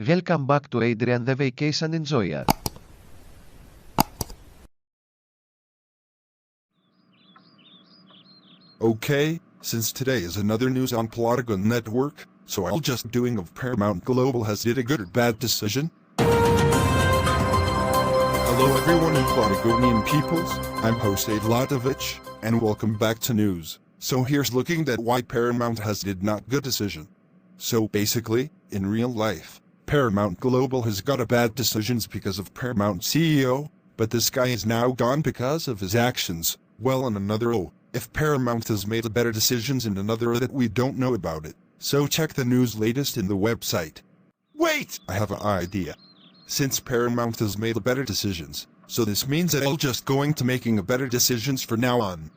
Welcome back to Adrien the Vacation Enjoyer. Okay, since today is another news on Polygon Network, so I'll just doing of Paramount Global has did a good or bad decision. Hello everyone in Polygonian peoples, I'm host Adlatovich, and welcome back to news. So here's looking at why Paramount has did not good decision. So basically, in real life, Paramount Global has got a bad decisions because of Paramount CEO, but this guy is now gone because of his actions. Well, on another if Paramount has made a better decisions in another that we don't know about it, so check the news latest in the website. Wait! I have an idea. Since Paramount has made a better decisions, so this means that I'll just going to making a better decisions for now on.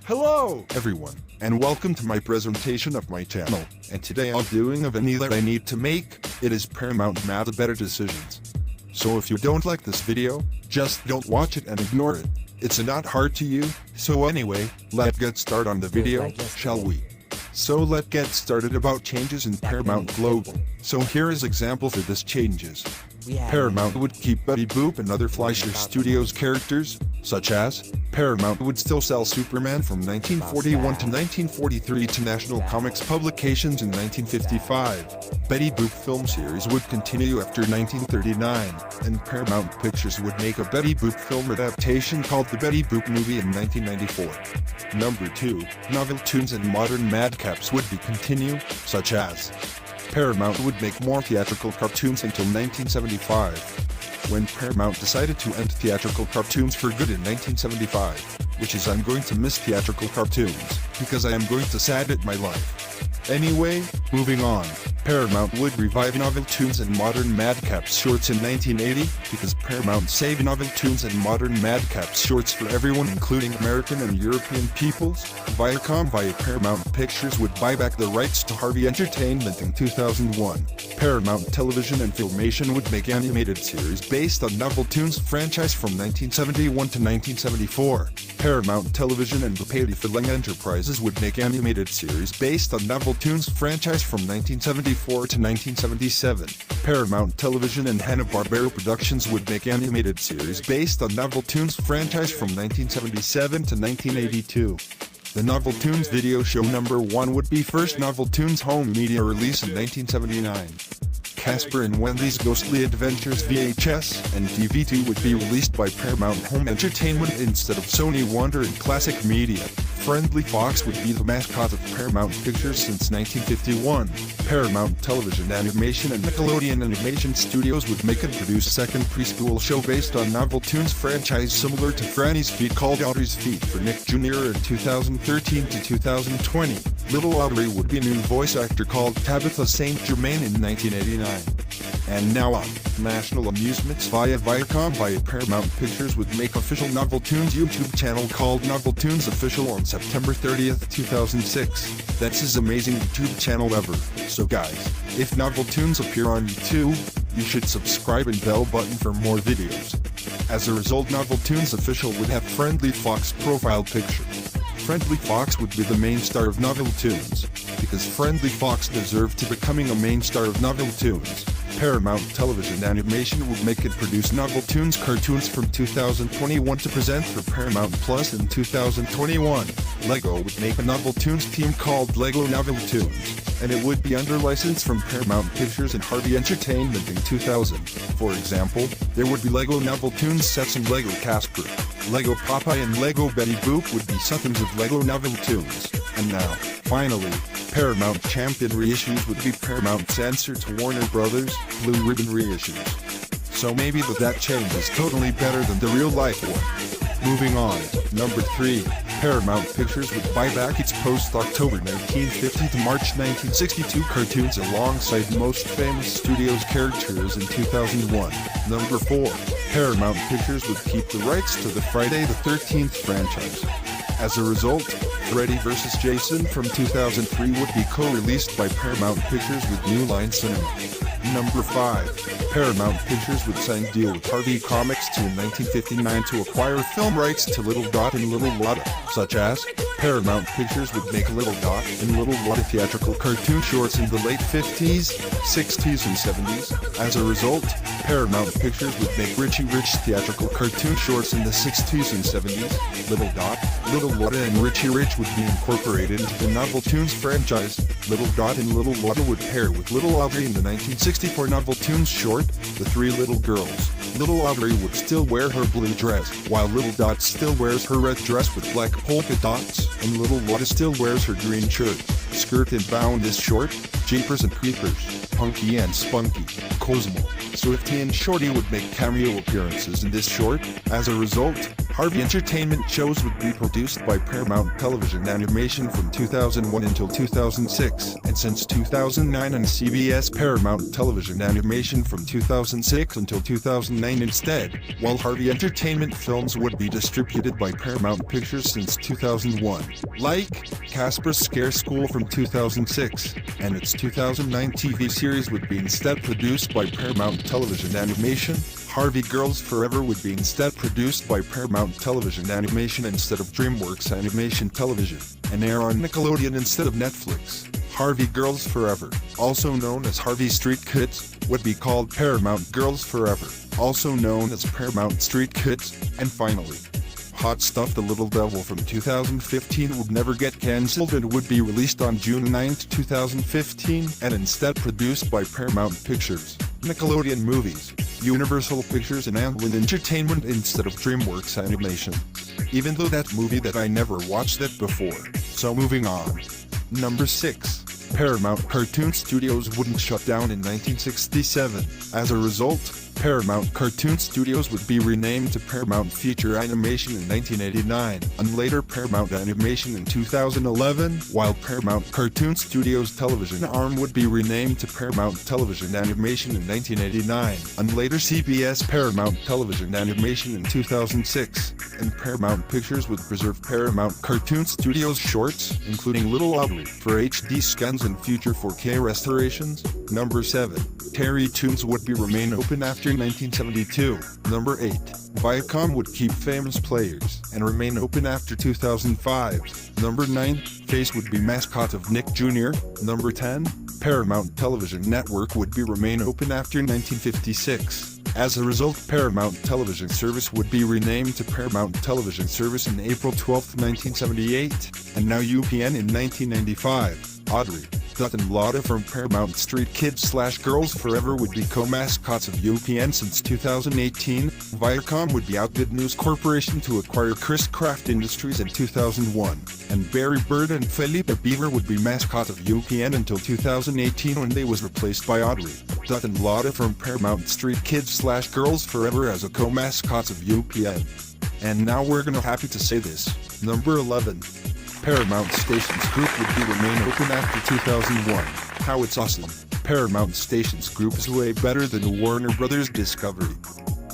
Hello everyone, and welcome to my presentation of my channel, and today I'm doing a video that I need to make. It is Paramount made a better decisions. So if you don't like this video, just don't watch it and ignore it. It's not hard to you. So anyway, let's get started on the video, shall we? So let's get started about changes in Paramount Global. So here is example for this changes. Paramount would keep Betty Boop and other Fleischer Studios characters, such as, Paramount would still sell Superman from 1941 to 1943 to National Comics publications in 1955. Betty Boop film series would continue after 1939, and Paramount Pictures would make a Betty Boop film adaptation called The Betty Boop Movie in 1994. Number 2, novel tunes and modern madcaps would be continue, such as, Paramount would make more theatrical cartoons until 1975. When Paramount decided to end theatrical cartoons for good in 1975, which is I'm going to miss theatrical cartoons, because I am going to sad at my life. Anyway, moving on, Paramount would revive novel tunes and modern madcaps shorts in 1980, because Paramount saved novel tunes and modern madcaps shorts for everyone including American and European peoples. Viacom via Paramount Pictures would buy back the rights to Harvey Entertainment in 2001. Paramount Television and Filmation would make animated series based on novel tunes franchise from 1971 to 1974. Paramount Television and Patty Filling Enterprises would make animated series based on novel tunes franchise from 1974 to 1977. Paramount Television and Hanna-Barbera Productions would make animated series based on novel tunes franchise from 1977 to 1982. The Novel Tunes video show number 1 would be first Novel Tunes home media release in 1979. Casper and Wendy's Ghostly Adventures VHS and DVD would be released by Paramount Home Entertainment instead of Sony Wonder and Classic Media. Friendly Fox would be the mascot of Paramount Pictures since 1951. Paramount Television Animation and Nickelodeon Animation Studios would make and produce second preschool show based on Novel Tunes franchise similar to Franny's Feet called Audrey's Feet for Nick Jr. in 2013 to 2020. Little Audrey would be a new voice actor called Tabitha St. Germain in 1989. And now on, National Amusements via Viacom via Paramount Pictures would make official Novel Tunes YouTube channel called Novel Tunes Official on September 30th, 2006. That's his amazing YouTube channel ever. So guys, if Novel Tunes appear on YouTube, you should subscribe and bell button for more videos. As a result, Novel Tunes Official would have Friendly Fox profile picture. Friendly Fox would be the main star of Novel Tunes, because Friendly Fox deserved to becoming a main star of Novel Tunes. Paramount Television Animation would make and produce Novel Tunes cartoons from 2021 to present for Paramount Plus in 2021. Lego would make a Novel Tunes team called Lego Novel Tunes, and it would be under license from Paramount Pictures and Harvey Entertainment in 2000. For example, there would be Lego Novel Tunes sets and Lego Casper. Lego Popeye and Lego Betty Boop would be somethings of Lego Novel Tunes. And now, finally, Paramount Champion reissues would be Paramount's answer to Warner Brothers' Blue Ribbon reissues. So maybe that change is totally better than the real life one. Moving on, number 3, Paramount Pictures would buy back its post-October 1950 to March 1962 cartoons alongside most famous studios characters in 2001. Number 4, Paramount Pictures would keep the rights to the Friday the 13th franchise. As a result, Freddy vs. Jason from 2003 would be co-released by Paramount Pictures with New Line Cinema. Number 5. Paramount Pictures would sign a deal with Harvey Comics in 1959 to acquire film rights to Little Dot and Little Lotta, such as Paramount Pictures would make Little Dot and Little Lotta theatrical cartoon shorts in the late 50s, 60s, and 70s. As a result, Paramount Pictures would make Richie Rich theatrical cartoon shorts in the 60s and 70s. Little Dot, Little Lotta, and Richie Rich would be incorporated into the Novel Tunes franchise. Little Dot and Little Lotta would pair with Little Audrey in the 1964 Novel Tunes short, The Three Little Girls. Little Audrey would still wear her blue dress, while Little Dot still wears her red dress with black polka dots, and Little Lotta still wears her green shirt. Skirt and bound is short, Jeepers and Creepers, Punky and Spunky, Cosmo, Swifty and Shorty would make cameo appearances in this short. As a result, Harvey Entertainment shows would be produced by Paramount Television Animation from 2001 until 2006, and since 2009 on CBS Paramount Television Animation from 2006 until 2009 instead, while Harvey Entertainment films would be distributed by Paramount Pictures since 2001, like Casper's Scare School from 2006, and its 2009 TV series would be instead produced by Paramount Television Animation. Harvey Girls Forever would be instead produced by Paramount Television Animation instead of DreamWorks Animation Television, and air on Nickelodeon instead of Netflix. Harvey Girls Forever, also known as Harvey Street Kids, would be called Paramount Girls Forever, also known as Paramount Street Kids, and finally, Hot Stuff The Little Devil from 2015 would never get cancelled and would be released on June 9, 2015, and instead produced by Paramount Pictures, Nickelodeon Movies, Universal Pictures and Amblin Entertainment instead of DreamWorks Animation. Even though that movie that I never watched that before. So moving on. Number 6. Paramount Cartoon Studios wouldn't shut down in 1967. As a result, Paramount Cartoon Studios would be renamed to Paramount Feature Animation in 1989, and later Paramount Animation in 2011, while Paramount Cartoon Studios television arm would be renamed to Paramount Television Animation in 1989, and later CBS Paramount Television Animation in 2006, and Paramount Pictures would preserve Paramount Cartoon Studios shorts, including Little Audrey, for HD scans and future 4K restorations. Number 7. Terry Toons would be remain open after 1972. Number 8. Viacom would keep Famous Players and remain open after 2005. Number 9. Face would be mascot of Nick Jr. Number 10. Paramount Television Network would be remain open after 1956. As a result, Paramount Television Service would be renamed to Paramount Television Service in April 12, 1978, and now UPN in 1995. Audrey, Dot and Lotta from Paramount Street Kids/Girls Forever would be co-mascots of UPN since 2018. Viacom would be outbid News Corporation to acquire Chris Craft Industries in 2001. And Barry Bird and Felipe Beaver would be mascot of UPN until 2018 when they was replaced by Audrey, Dot and Lotta from Paramount Street Kids/Girls Forever as a co-mascots of UPN. And now we're gonna happy to say this. Number 11. Paramount Stations Group would be remain open after 2001. How it's awesome. Paramount Stations Group is way better than Warner Brothers Discovery.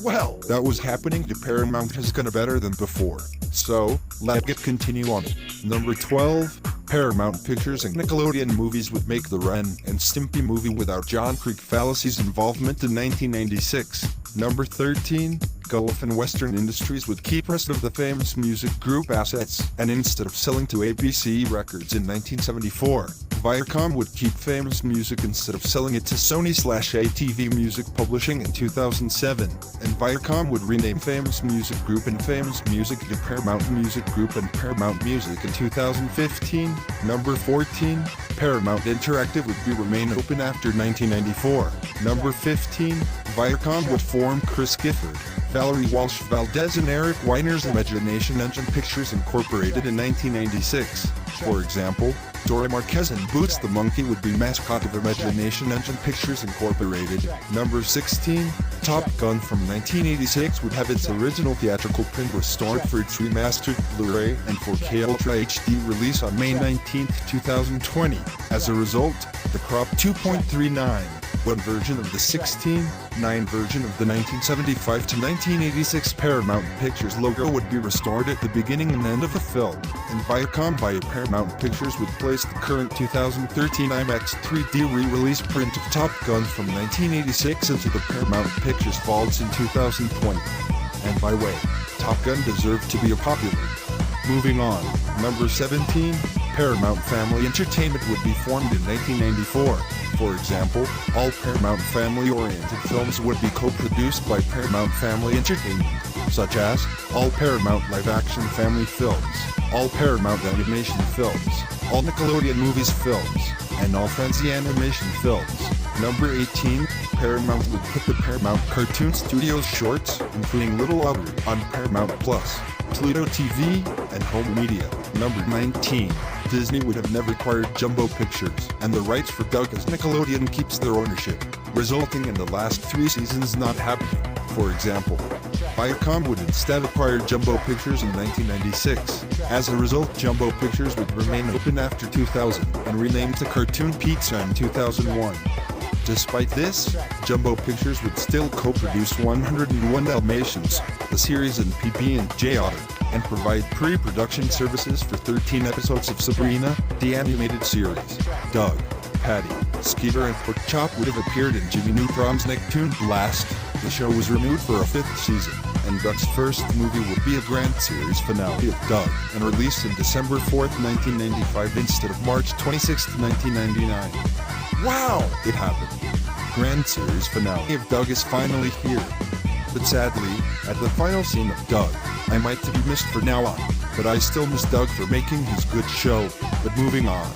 Well, that was happening to Paramount is gonna better than before. So, let's continue on. Number 12. Paramount Pictures and Nickelodeon Movies would make the Ren and Stimpy movie without John Creek Fallacy's involvement in 1996. Number 13. Gulf and Western Industries would keep rest of the Famous Music Group assets, and instead of selling to ABC Records in 1974, Viacom would keep Famous Music instead of selling it to Sony/ATV Music Publishing in 2007, and Viacom would rename Famous Music Group and Famous Music to Paramount Music Group and Paramount Music in 2015. Number 14. Paramount Interactive would be remain open after 1994. Number 15. Viacom would form Chris Gifford, Valerie Walsh Valdez and Eric Weiner's Imagination Engine Pictures Incorporated in 1996. For example, Dora Marquez and Boots the Monkey would be mascot of Imagination Engine Pictures Incorporated. Number 16. Top Gun from 1986 would have its original theatrical print restored for its remastered Blu-ray and 4K Ultra HD release on May 19, 2020. As a result, the crop 2.39 one version of the 16:9 version of the 1975 to 1986 Paramount Pictures logo would be restored at the beginning and end of the film, and Viacom via Paramount Pictures would place the current 2013 IMAX 3D re-release print of Top Gun from 1986 into the Paramount Pictures vaults in 2020. And by way, Top Gun deserved to be a popular. Moving on, number 17, Paramount Family Entertainment would be formed in 1994. For example, all Paramount family-oriented films would be co-produced by Paramount Family Entertainment, such as all Paramount live-action family films, all Paramount animation films, all Nickelodeon movies films, and all Frenzy animation films. Number 18, Paramount would put the Paramount Cartoon Studios shorts, including Little Ogre, on Paramount Plus, Pluto TV, and Home Media. Number 19, Disney would have never acquired Jumbo Pictures, and the rights for Doug as Nickelodeon keeps their ownership, resulting in the last 3 seasons not happening. For example, Viacom would instead acquire Jumbo Pictures in 1996. As a result, Jumbo Pictures would remain open after 2000 and renamed to Cartoon Pizza in 2001. Despite this, Jumbo Pictures would still co-produce 101 Dalmatians, the series in PB&J Otter, and provide pre-production services for 13 episodes of Sabrina, the animated series. Doug, Patty, Skeeter, and Porkchop would have appeared in Jimmy Neutron's Nicktoon Blast. The show was renewed for a 5th season, and Doug's first movie would be a grand series finale of Doug, and released in December 4th, 1995 instead of March 26, 1999. Wow! It happened. Grand series finale of Doug is finally here. But sadly, at the final scene of Doug, I might be missed for now on, but I still miss Doug for making his good show. But moving on.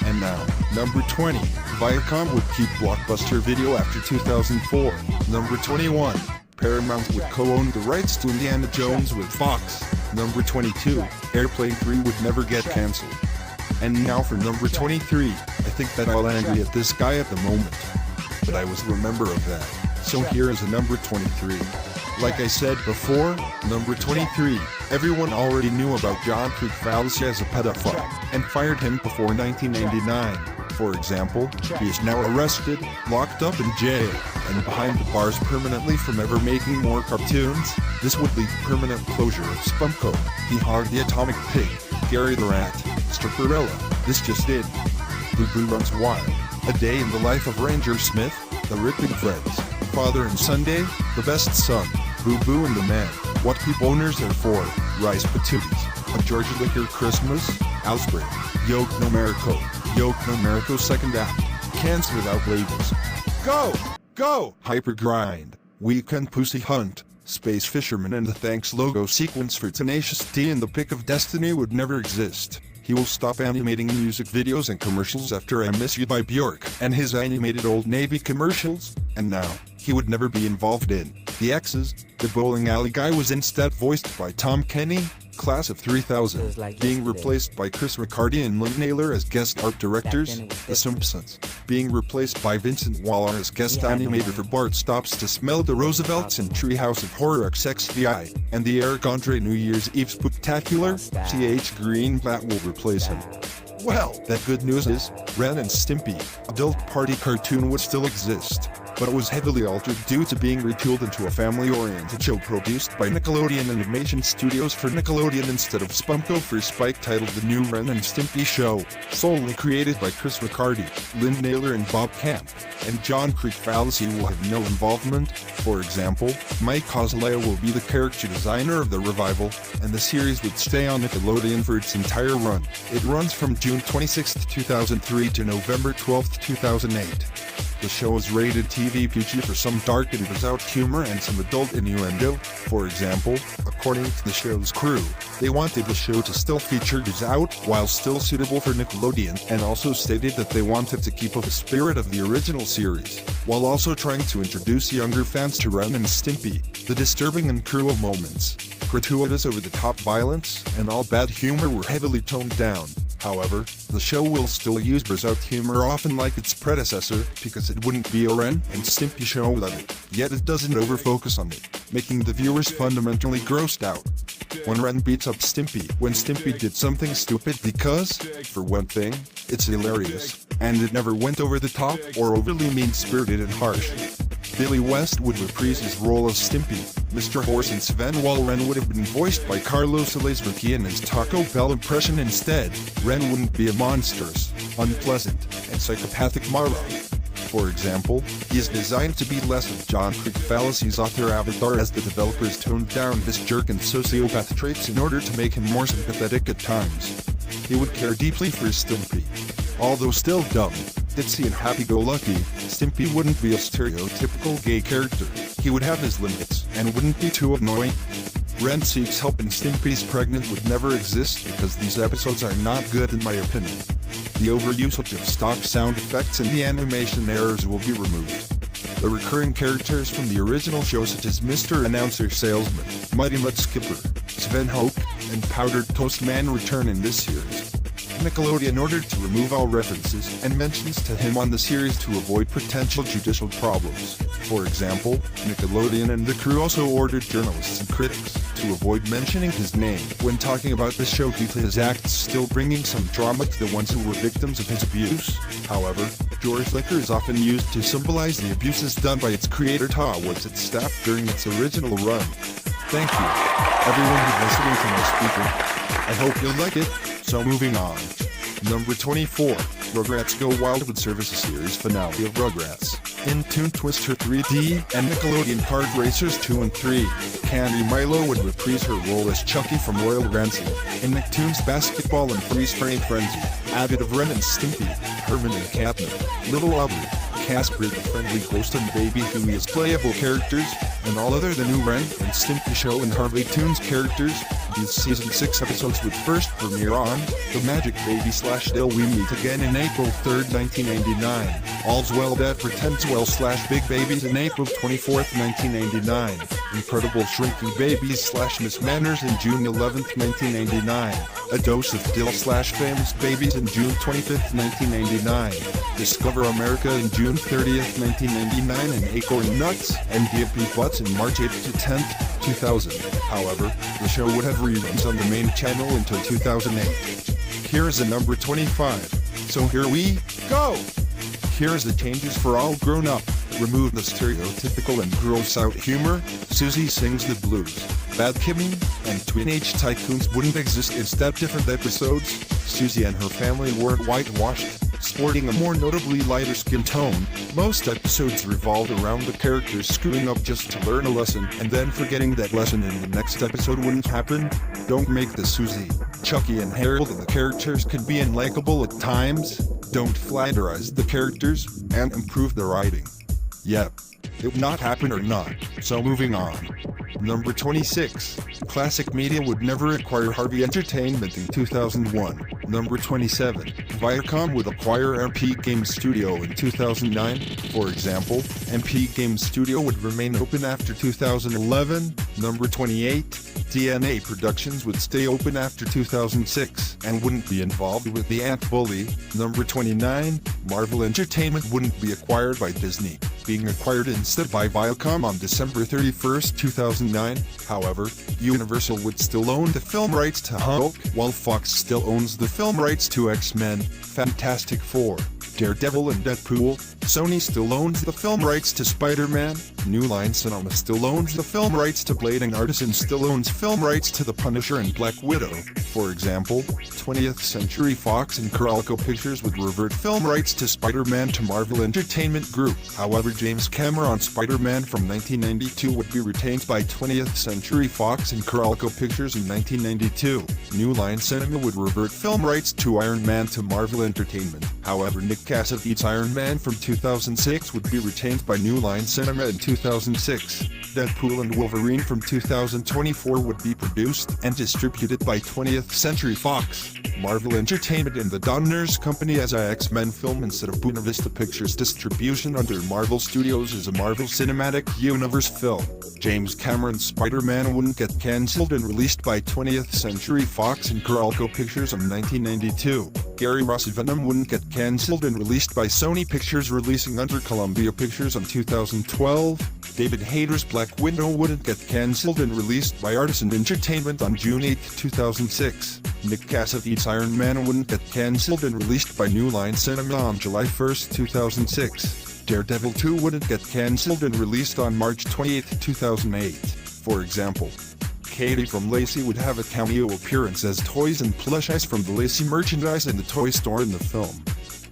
And now, number 20, Viacom would keep Blockbuster Video after 2004. Number 21, Paramount would co-own the rights to Indiana Jones with Fox. Number 22, Airplane 3 would never get cancelled. And now for number 23, I think that I'll angry at this guy at the moment, but I was a member of that. So here is a number 23. Like I said before, number 23, everyone already knew about John Kricfalusi as a pedophile, and fired him before 1999. For example, he is now arrested, locked up in jail, and behind the bars permanently from ever making more cartoons. This would lead to permanent closure of Spunko, He Hard the Atomic Pig, Gary the Rat, Stripperella, this just in. Boo Boo Runs Wild, A Day in the Life of Ranger Smith, The Ripping Friends, Father and Sunday, The Best Son, Boo Boo and the Man, What People Owners Are For, Rice Patooties, A Georgia Liquor Christmas, Outbreak, Yoke No Miracle, Yoke No Miracle Second Act, Cans Without Labels. Go! Go! Hyper Grind, Weekend Pussy Hunt, Space Fisherman, and the Thanks logo sequence for Tenacious D and the Pick of Destiny would never exist. He will stop animating music videos and commercials after I Miss You by Bjork and his animated Old Navy commercials, and now, he would never be involved in The X's. The bowling alley guy was instead voiced by Tom Kenny, Class of 3000, being replaced by Chris Riccardi and Lynn Naylor as guest art directors. The Simpsons, being replaced by Vincent Waller as guest animator for Bart Stops to Smell the Roosevelts and Treehouse of Horror XXVI, and the Eric Andre New Year's Eve Spooktacular, C.H. Greenblatt will replace him. Well, that good news is, Ren and Stimpy, adult party cartoon would still exist, but it was heavily altered due to being retooled into a family-oriented show produced by Nickelodeon Animation Studios for Nickelodeon instead of Spunko for Spike, titled The New Ren and Stimpy Show, solely created by Chris Riccardi, Lynn Naylor and Bob Camp, and John Kricfalusi will have no involvement. For example, Mike Kozlea will be the character designer of the revival, and the series would stay on Nickelodeon for its entire run. It runs from June 26, 2003 to November 12, 2008. The show is rated TV PG for some dark and bizarre humor and some adult innuendo. For example, according to the show's crew, they wanted the show to still feature Is Out while still suitable for Nickelodeon, and also stated that they wanted to keep up the spirit of the original series, while also trying to introduce younger fans to Ren and Stimpy. The disturbing and cruel moments, gratuitous over-the-top violence, and all bad humor were heavily toned down. However, the show will still use bizarre humor often like its predecessor, because it wouldn't be a Ren and Stimpy show without it. Yet it doesn't over-focus on it, making the viewers fundamentally grossed out. When Ren beats up Stimpy when Stimpy did something stupid because, for one thing, it's hilarious, and it never went over the top or overly mean-spirited and harsh. Billy West would reprise his role as Stimpy. Mr. Horse and Sven Wallren would have been voiced by Carlos Alesvaki in his Taco Bell impression instead. Ren wouldn't be a monstrous, unpleasant, and psychopathic Mara. For example, he is designed to be less of John Crick Fallacy's author avatar as the developers toned down his jerk and sociopath traits in order to make him more sympathetic at times. He would care deeply for Stimpy. Although still dumb, ditzy and happy-go-lucky, Stimpy wouldn't be a stereotypical gay character. He would have his limits, and wouldn't be too annoying. Ren Seeks Help and Stimpy's Pregnant would never exist because these episodes are not good in my opinion. The overusage of stock sound effects and the animation errors will be removed. The recurring characters from the original show such as Mr. Announcer Salesman, Mighty Mutt Skipper, Sven Hoke, and Powdered Toast Man return in this series. Nickelodeon ordered to remove all references and mentions to him on the series to avoid potential judicial problems. For example, Nickelodeon and the crew also ordered journalists and critics to avoid mentioning his name when talking about the show due to his acts still bringing some drama to the ones who were victims of his abuse. However, Jory Flicker is often used to symbolize the abuses done by its creator towards its staff during its original run. Thank you, everyone who's listening to my speaking. I hope you'll like it. So moving on. Number 24, Rugrats Go Wild would serve as a series finale of Rugrats, In Toon Twister 3D, and Nickelodeon Kart Racers 2 and 3. Candy Milo would reprise her role as Chucky from Royal Ransom, in Nicktoons Basketball and Freeze Frame Frenzy, Avid of Ren and Stimpy, Herman and Catnip, Little Aubrey, Casper the Friendly Ghost and Baby Huey as playable characters, and all other the new Ren and Stimpy Show and Harley Toons characters. These season 6 episodes would first premiere on The Magic Baby / Till We Meet Again in April 3rd, 1999. All's Well That Pretends Well / Big Babies in April 24th, 1999. Incredible Shrinking Babies / Miss Manners in June 11th, 1999. A Dose of Dill / Famous Babies in June 25th, 1999. Discover America in June 30th, 1999 and Acorn Nuts and DMP Butts in March 8th to 10th, 2000. However, the show would have reruns on the main channel until 2008. Here is a number 25. So here we go! Here's the changes for all grown up. Remove the stereotypical and gross out humor. Susie Sings the Blues. Bad Kimmy and Teenage Tycoons wouldn't exist, instead different episodes. Susie and her family weren't whitewashed, sporting a more notably lighter skin tone. Most episodes revolved around the characters screwing up just to learn a lesson and then forgetting that lesson in the next episode wouldn't happen. Don't make the Susie, Chucky and Harold and the characters can be unlikable at times. Don't flatterize the characters and improve the writing. Yep, it would not happen or not. So moving on. Number 26. Classic Media would never acquire Harvey Entertainment in 2001. Number 27. Viacom would acquire MP Game Studio in 2009. For example, MP Game Studio would remain open after 2011. Number 28. DNA Productions would stay open after 2006 and wouldn't be involved with the Ant Bully. Number 29. Marvel Entertainment wouldn't be acquired by Disney, being acquired instead by Viacom on December 31st, 2009. However, Universal would still own the film rights to Hulk, while Fox still owns the film rights to X-Men, Fantastic Four, Daredevil and Deadpool. Sony still owns the film rights to Spider-Man. New Line Cinema still owns the film rights to Blade, and Artisan still owns film rights to The Punisher and Black Widow. For example, 20th Century Fox and Coralco Pictures would revert film rights to Spider-Man to Marvel Entertainment Group. However, James Cameron's Spider-Man from 1992 would be retained by 20th Century Fox and Coralco Pictures in 1992. New Line Cinema would revert film rights to Iron Man to Marvel Entertainment. However, Nick Cassavetes' Iron Man from 2006 would be retained by New Line Cinema in 2006. Deadpool and Wolverine from 2024 would be produced and distributed by 20th Century Fox. Marvel Entertainment and the Donner's Company as a X-Men film instead of Buena Vista Pictures distribution under Marvel Studios as a Marvel Cinematic Universe film. James Cameron's Spider-Man wouldn't get cancelled and released by 20th Century Fox and Coralco Pictures in 1992. Gary Ross' Venom wouldn't get cancelled and released by Sony Pictures, releasing under Columbia Pictures in 2012. David Hayter's Black Widow wouldn't get cancelled and released by Artisan Entertainment on June 8, 2006. Nick Cassavetes' Iron Man wouldn't get cancelled and released by New Line Cinema on July 1, 2006. Daredevil 2 wouldn't get cancelled and released on March 28, 2008. For example, Katie from Lacey would have a cameo appearance as toys and plushies from the Lacey merchandise in the toy store in the film.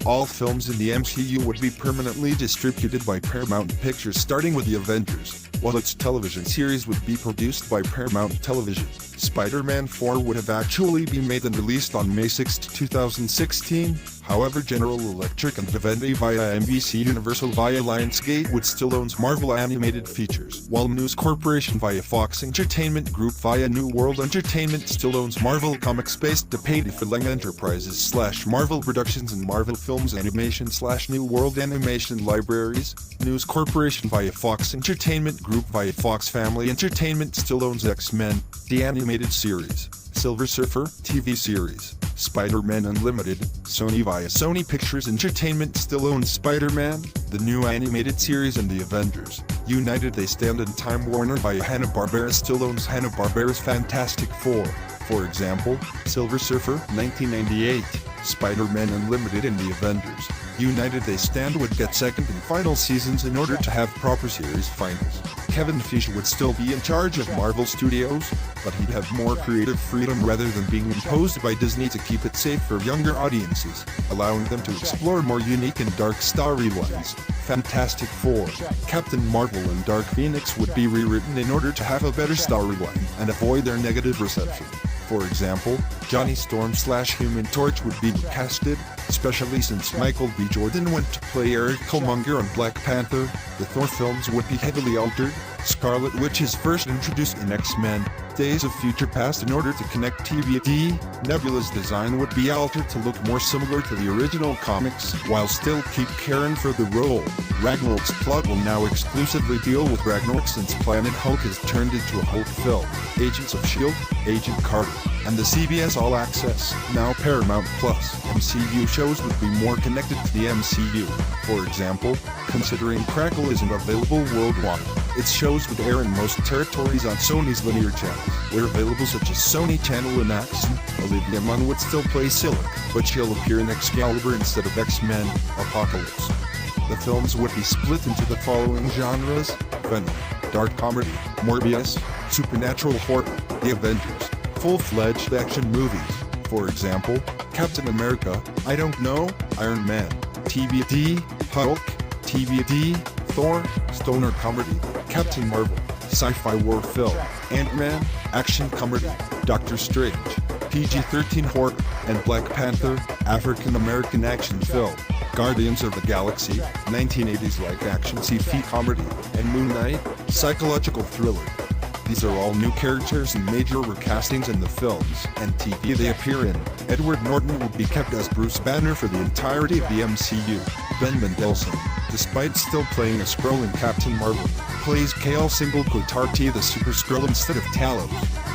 All films in the MCU would be permanently distributed by Paramount Pictures, starting with The Avengers, while its television series would be produced by Paramount Television. Spider-Man 4 would have actually been made and released on May 6, 2016. However, General Electric and Vivendi via NBC Universal via Lionsgate would still owns Marvel Animated Features, while News Corporation via Fox Entertainment Group via New World Entertainment still owns Marvel Comics based Depay Felang Enterprises / Marvel Productions and Marvel Films Animation / New World Animation Libraries. News Corporation via Fox Entertainment Group via Fox Family Entertainment still owns X-Men, the animated series, Silver Surfer TV series, Spider-Man Unlimited. Sony via Sony Pictures Entertainment still owns Spider-Man, the new animated series, and the Avengers. United they stand, and Time Warner via Hanna-Barbera still owns Hanna-Barbera's Fantastic Four. For example, Silver Surfer 1998, Spider-Man Unlimited, and the Avengers. United they stand would get second and final seasons in order to have proper series finals. Kevin Feige would still be in charge of Marvel Studios, but he'd have more creative freedom rather than being imposed by Disney to keep it safe for younger audiences, allowing them to explore more unique and dark storylines. Fantastic Four, Captain Marvel, and Dark Phoenix would be rewritten in order to have a better storyline and avoid their negative reception. For example, Johnny Storm / Human Torch would be recasted, especially since Michael B. Jordan went to play Eric Killmonger on Black Panther. The Thor films would be heavily altered. Scarlet Witch is first introduced in X-Men, Days of Future Past in order to connect TBD. Nebula's design would be altered to look more similar to the original comics, while still keep Karen for the role. Ragnarok's plot will now exclusively deal with Ragnarok since Planet Hulk is turned into a Hulk film. Agents of S.H.I.E.L.D., Agent Carter, and the CBS All Access, now Paramount Plus, MCU shows would be more connected to the MCU. For example, considering Crackle isn't available worldwide, its shows would air in most territories on Sony's linear channels, where available such as Sony Channel and Action. Olivia Munn would still play Silic, but she'll appear in Excalibur instead of X-Men, Apocalypse. The films would be split into the following genres: Venom, dark comedy, Morbius, supernatural horror, The Avengers, full-fledged action movies. For example, Captain America, I Don't Know, Iron Man, TBD, Hulk, TBD, Thor, stoner comedy, Captain Marvel, sci-fi war film, Ant-Man, action comedy, Doctor Strange, PG-13 horror, and Black Panther, African-American action film. Guardians of the Galaxy, 1980s like-action sci-fi comedy, and Moon Knight, psychological thriller. These are all new characters and major recastings in the films and TV they appear in. Edward Norton would be kept as Bruce Banner for the entirety of the MCU. Ben Mendelsohn, despite still playing a Skrull in Captain Marvel, plays Kale Singleton the Super Skrull instead of Talos.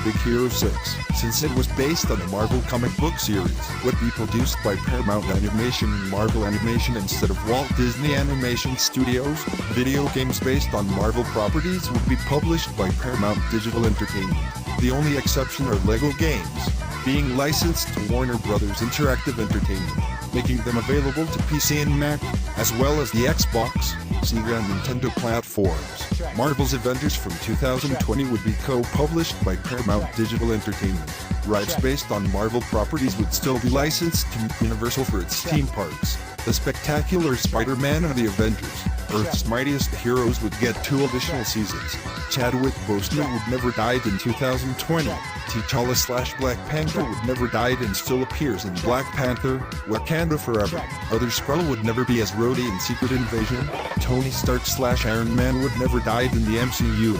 Big Hero 6, since it was based on a Marvel comic book series, would be produced by Paramount Animation and Marvel Animation instead of Walt Disney Animation Studios. Video games based on Marvel properties would be published by Paramount Digital Entertainment. The only exception are Lego games, being licensed to Warner Brothers Interactive Entertainment, making them available to PC and Mac, as well as the Xbox, Sega, and Nintendo platforms. Marvel's Avengers from 2020 would be co-published by Paramount Digital Entertainment. Rights based on Marvel properties would still be licensed to Universal for its theme parks. The Spectacular Spider-Man and the Avengers, Earth's Mightiest Heroes, would get 2 additional seasons. Chadwick Boseman would never died in 2020. T'Challa / Black Panther would never died and still appears in Black Panther, Wakanda Forever. Other Skrull would never be as Rhodey in Secret Invasion. Tony Stark / Iron Man would never died in the MCU.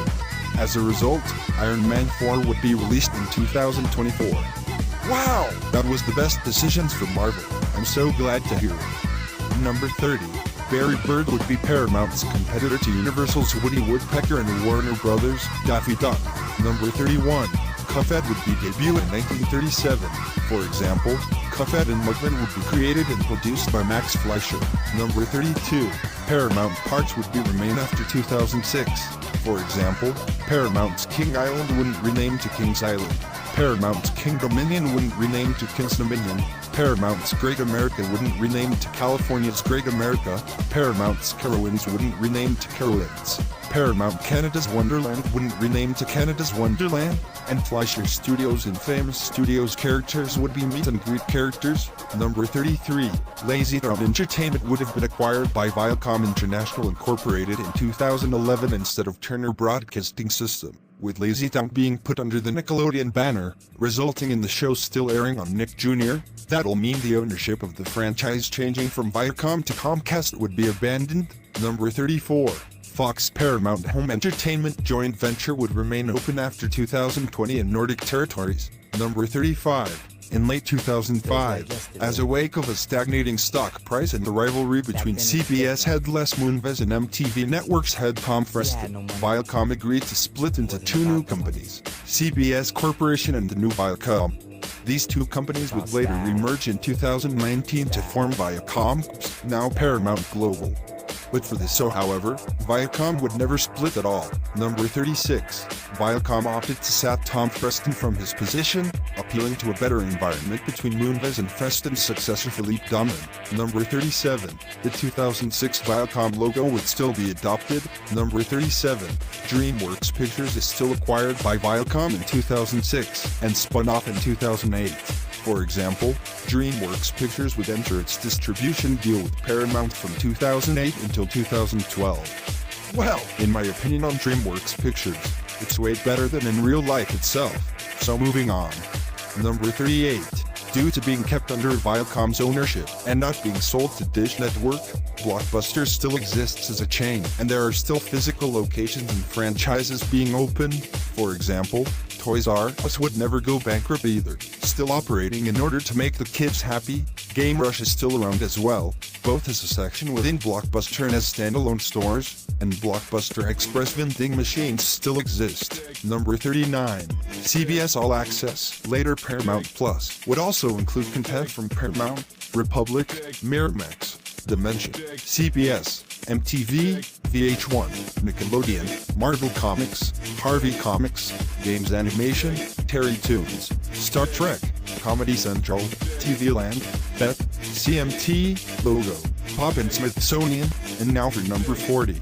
As a result, Iron Man 4 would be released in 2024. Wow! That was the best decisions for Marvel. I'm so glad to hear it. Number 30. Barry Bird would be Paramount's competitor to Universal's Woody Woodpecker and Warner Brothers' Daffy Duck. Number 31. Cuffed would be debuted in 1937. For example, Cuffed and Mugman would be created and produced by Max Fleischer. Number 32. Paramount Parks would be remain after 2006. For example, Paramount's King Island wouldn't rename to King's Island. Paramount's King Dominion wouldn't rename to King's Dominion. Paramount's Great America wouldn't rename to California's Great America. Paramount's Carowinds wouldn't rename to Carowinds. Paramount Canada's Wonderland wouldn't rename to Canada's Wonderland. And Fleischer Studios and Famous Studios characters would be meet and greet characters. Number 33. Lazy Dog Entertainment would have been acquired by Viacom International Incorporated in 2011 instead of Turner Broadcasting System, with Lazy Dog being put under the Nickelodeon banner, resulting in the show still airing on Nick Jr. That'll mean the ownership of the franchise changing from Viacom to Comcast would be abandoned. Number 34. Fox Paramount Home Entertainment joint venture would remain open after 2020 in Nordic territories. Number 35. In late 2005, as a wake of a stagnating stock price and the rivalry between CBS head Les Moonves and MTV Networks head Tom Freston, Viacom agreed to split into two new companies, CBS Corporation and the new Viacom. These two companies would later remerge in 2019 to form Viacom, now Paramount Global. But for this however, Viacom would never split at all. Number 36. Viacom opted to sack Tom Freston from his position, appealing to a better environment between Moonves and Freston's successor Philippe Domin. Number 37. The 2006 Viacom logo would still be adopted. Number 37. DreamWorks Pictures is still acquired by Viacom in 2006 and spun off in 2008. For example, DreamWorks Pictures would enter its distribution deal with Paramount from 2008 until 2012. Well, in my opinion on DreamWorks Pictures, it's way better than in real life itself. So moving on. Number 38. Due to being kept under Viacom's ownership and not being sold to Dish Network, Blockbuster still exists as a chain, and there are still physical locations and franchises being opened. For example, Toys R Us would never go bankrupt either, still operating in order to make the kids happy. Game Rush is still around as well, both as a section within Blockbuster and as standalone stores, and Blockbuster Express vending machines still exist. Number 39. CBS All Access, later Paramount Plus, would also include content from Paramount, Republic, Miramax, Dimension, CBS, MTV, VH1, Nickelodeon, Marvel Comics, Harvey Comics, Games Animation, Terry Toons, Star Trek, Comedy Central, TV Land, Bet, CMT, Logo, Pop and Smithsonian, and now for number 40.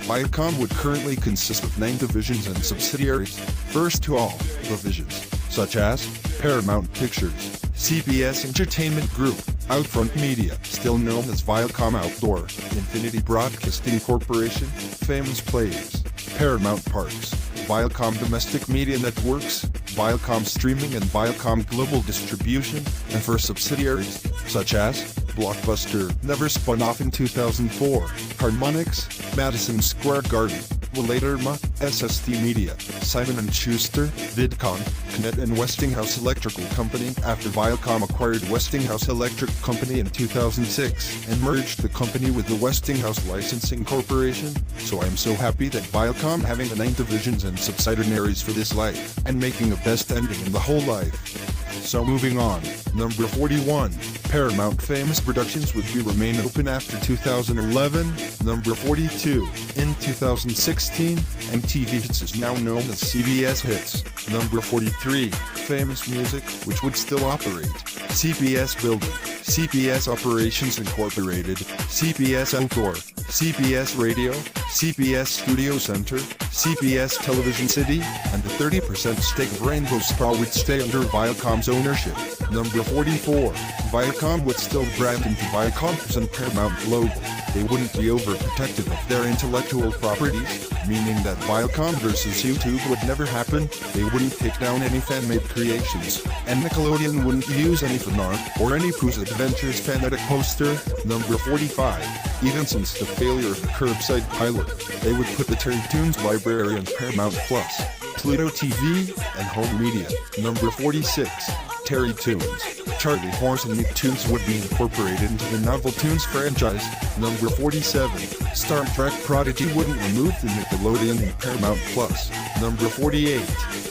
Viacom would currently consist of 9 divisions and subsidiaries. First to all, divisions, such as Paramount Pictures, CBS Entertainment Group, Outfront Media, still known as Viacom Outdoor, Infinity Broadcasting Corporation, Famous Players, Paramount Parks, Viacom Domestic Media Networks, Viacom Streaming and Viacom Global Distribution, and for subsidiaries, such as Blockbuster, never spun off in 2004, Harmonix, Madison Square Garden, Relatorma, SST Media, Simon & Schuster, Vidcon, Knet and Westinghouse Electrical Company after Viacom acquired Westinghouse Electric Company in 2006 and merged the company with the Westinghouse Licensing Corporation. So I'm so happy that Viacom having the 9 divisions and subsidiaries for this life and making a best ending in the whole life. So moving on, number 41. Paramount Famous Productions would remain open after 2011. Number 42. In 2016, MTV Hits is now known as CBS Hits. Number 43. Famous Music, which would still operate. CBS Building, CBS Operations Incorporated, CBS Outdoor, CBS Radio, CBS Studio Center, CBS Television City, and the 30% stake of Rainbow Spa would stay under Viacom's ownership. Number 44. Viacom would still brand into Viacom and Paramount Global. They wouldn't be overprotective of their intellectual properties, meaning that Viacom versus YouTube would never happen. They wouldn't take down any fan-made creations, and Nickelodeon wouldn't use any fan art or any Pooh's Adventures fan-edit poster. Number 45. Even since the failure of the Curbside pilot, they would put the Terry Toons library on Paramount Plus, Pluto TV, and Home Media. Number 46. Terry Toons. Charlie Horse and Nicktoons would be incorporated into the Novel Tunes franchise. Number 47. Star Trek Prodigy wouldn't remove the Nickelodeon and Paramount Plus. Number 48.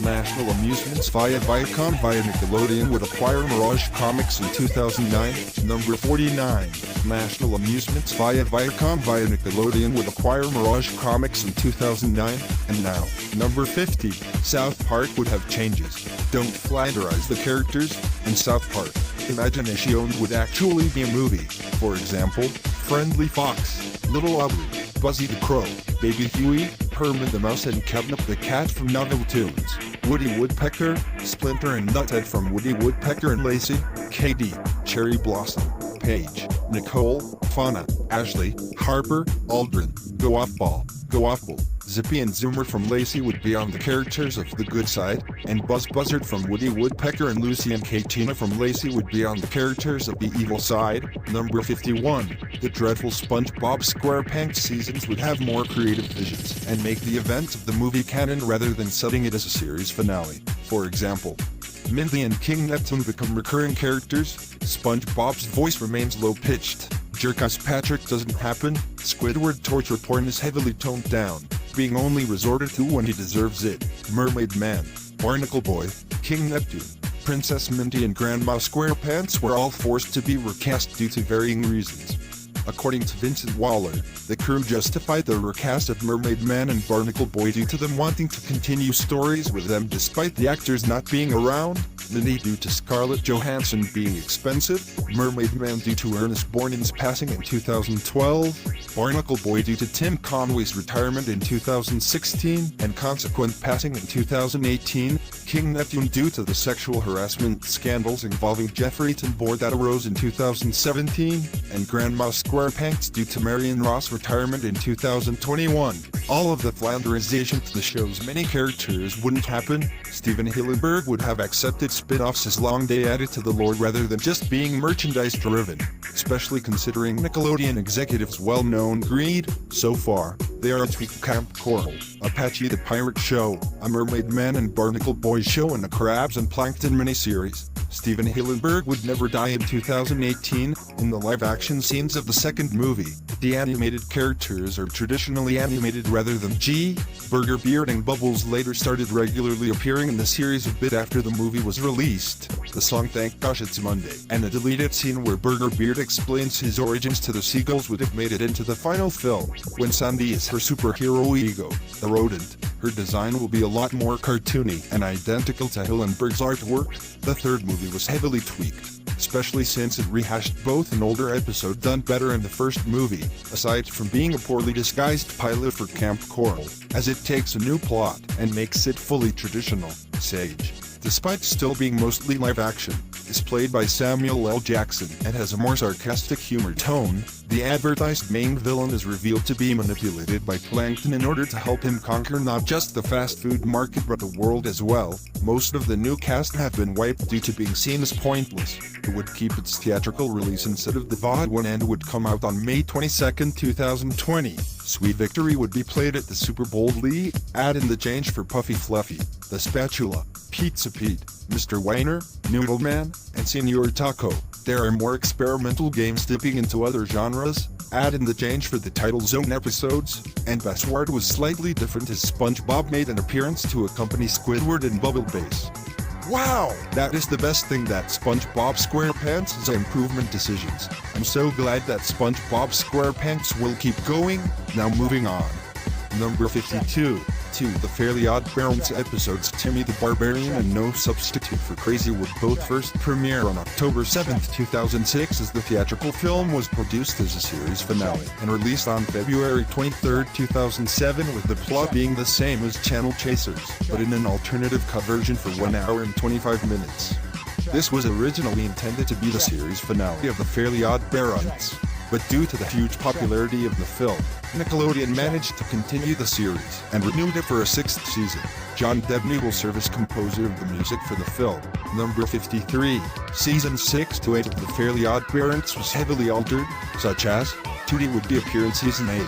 National Amusements via Viacom via Nickelodeon would acquire Mirage Comics in 2009. Number 49. National Amusements via Viacom via Nickelodeon would acquire Mirage Comics in 2009. And now, number 50. South Park would have changes. Don't flatterize the characters, and South Park Imagination would actually be a movie. For example, Friendly Fox, Little Ugly, Buzzy the Crow, Baby Huey, Herman the Mouse and Kevin the Cat from Novel Tunes, Woody Woodpecker, Splinter and Nuthead from Woody Woodpecker and Lacey, KD, Cherry Blossom, Paige, Nicole, Fauna, Ashley, Harper, Aldrin, Go Off Ball, Go Off Ball, Zippy and Zoomer from Lacey would be on the characters of The Good Side, and Buzz Buzzard from Woody Woodpecker and Lucy and Katina from Lacey would be on the characters of The Evil Side. Number 51. The dreadful SpongeBob SquarePants seasons would have more creative visions and make the events of the movie canon rather than setting it as a series finale. For example, Mindy and King Neptune become recurring characters, SpongeBob's voice remains low-pitched, Jerk-ass Patrick doesn't happen, Squidward torture porn is heavily toned down, being only resorted to when he deserves it, Mermaid Man, Barnacle Boy, King Neptune, Princess Mindy and Grandma SquarePants were all forced to be recast due to varying reasons. According to Vincent Waller, the crew justified the recast of Mermaid Man and Barnacle Boy due to them wanting to continue stories with them despite the actors not being around, Mindy due to Scarlett Johansson being expensive, Mermaid Man due to Ernest Borgnine's passing in 2012, Barnacle Boy due to Tim Conway's retirement in 2016 and consequent passing in 2018, King Neptune due to the sexual harassment scandals involving Jeffrey Tambor that arose in 2017, and Grandma SquarePants due to Marion Ross' retirement in 2021. All of the Flanderization to the show's many characters wouldn't happen. Steven Hillenburg would have accepted spin-offs as long they added to the lore rather than just being merchandise-driven, especially considering Nickelodeon executives' well-known greed. So far, they are a Tweak Camp Coral, Apache the Pirate Show, a Mermaid Man and Barnacle Boy show and a Crabs and Plankton miniseries. Steven Hillenburg would never die in 2018. In the live-action scenes of the second movie, the animated characters are traditionally animated rather than Burger Beard and Bubbles later started regularly appearing in the series a bit after the movie was released. The song Thank Gosh It's Monday and a deleted scene where Burger Beard explains his origins to the seagulls would have made it into the final film. When Sandy is her superhero ego, the rodent, her design will be a lot more cartoony and identical to Hillenburg's artwork. The third movie was heavily tweaked, especially since it rehashed both an older episode done better in the first movie, aside from being a poorly disguised pilot for Camp Coral, as it takes a new plot and makes it fully traditional. Sage, despite still being mostly live action, is played by Samuel L. Jackson and has a more sarcastic humor tone. The advertised main villain is revealed to be manipulated by Plankton in order to help him conquer not just the fast food market but the world as well. Most of the new cast have been wiped due to being seen as pointless. It would keep its theatrical release instead of the VOD one and would come out on May 22, 2020. Sweet Victory would be played at the Super Bowl. Add in the change for Puffy Fluffy, The Spatula, Pizza Pete, Mr. Weiner, Noodle Man, and Senor Taco. There are more experimental games dipping into other genres. Add in the change for the Title Zone episodes, and Password was slightly different as SpongeBob made an appearance to accompany Squidward and Bubble Bass. Wow! That is the best thing that SpongeBob SquarePants is improvement decisions. I'm so glad that SpongeBob SquarePants will keep going. Now moving on. Number 52. The Fairly Odd Parents episodes Timmy the Barbarian and No Substitute for Crazy would both first premiere on October 7, 2006 as the theatrical film was produced as a series finale and released on February 23, 2007 with the plot being the same as Channel Chasers, but in an alternative cut version for 1 hour and 25 minutes. This was originally intended to be the series finale of The Fairly Odd Parents, but due to the huge popularity of the film, Nickelodeon managed to continue the series and renewed it for a 6th season. John Debney will serve as composer of the music for the film. Number 53. Season 6 to 8 of The Fairly Odd Parents was heavily altered, such as Tootie would be appear in season 8.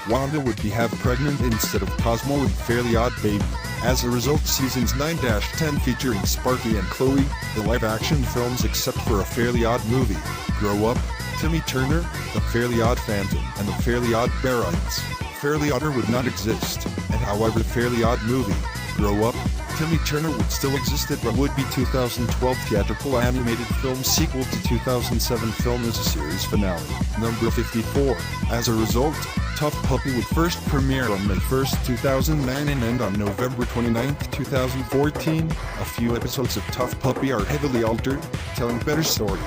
Wanda would be half pregnant instead of Cosmo in Fairly Odd Baby. As a result, seasons 9-10 featuring Sparky and Chloe, the live-action films except for a Fairly Odd Movie, Grow Up, Timmy Turner, The Fairly Odd Phantom, and The Fairly Odd Parents. Fairly Odder would not exist, and however Fairly Odd Movie, Grow Up, Timmy Turner would still exist at what would be 2012 theatrical animated film sequel to 2007 film as a series finale. Number 54. As a result, Tough Puppy would first premiere on May 1st, 2009 and end on November 29, 2014. A few episodes of Tough Puppy are heavily altered, telling better stories.